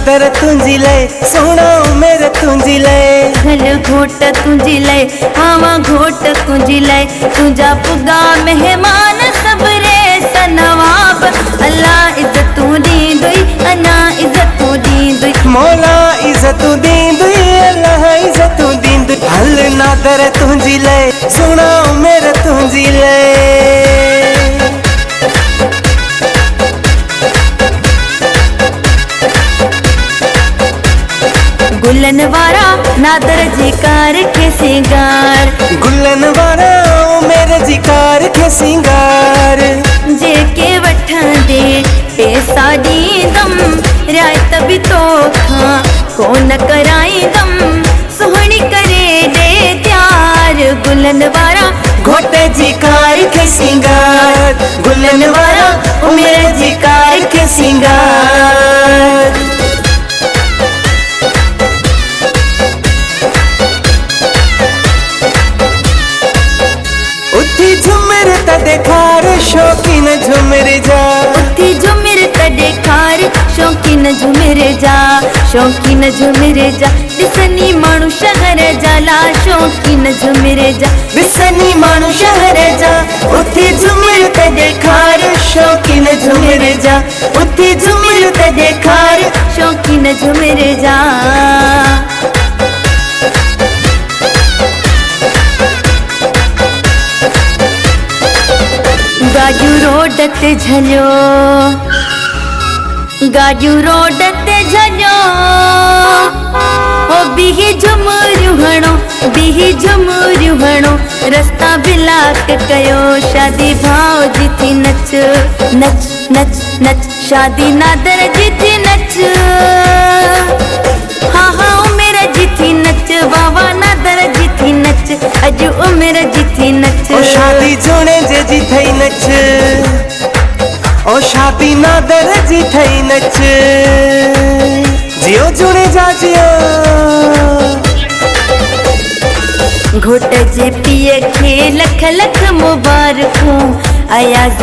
नादर तुंजी ले सोना मेरे तुंजी ले घल घोट तुंजी ले हावा घोट तुंजी ले तुझा पुगा मेहमान सबरे सनवाब अल्लाह इज्जत दी दुई अना इज्जत दी दुई मौला इज्जत दी दुई अल्लाह इज्जत दी दुई हल नादर तुंजी ले सोना मेरे तुंजी ले गुलन वारा नादर जिकार के सिंगार गुलन वारा मेरे जिकार के सिंगार जे के वठन दे पैसा दी दम रायत भी तो खा को न कराई दम सोहनी करे दे त्यार गुलन वारा घोटे जिकार के सिंगार गुलन वारा मेरे जिकार के सिंगार उठी झुमर तदेखार शौकीन झुमर जा उठी झुमर तदेखार शौकीन झुमर जा शौकीन झुमर जा दिसनी मानु शहर जाला शौकीन झुमर जा दिसनी मानु शहर जा उठी झुमर तदेखार शौकीन झुमर जा उठी झुमर तदेखार शौकीन झुमर जा गाजू रोड ते झलियो गाजू रोड ते झलियो ओ बिही झुमरियूं हणो बिही झुमरियूं हणो रस्ता बिलाक कयो शादी भाव जी थी नच नच नच नच शादी नादर जी थी नच हाँ हाँ उमेर जी थी नच वावा नादर जी थी नच अज उमेर जी थी नच ओ शादी जोने जे जी थई नच ओ शादी नादर जी थई नच जियो जुने जा जियो घोट जे पिए खे लख लख मुबारकूं अयाज़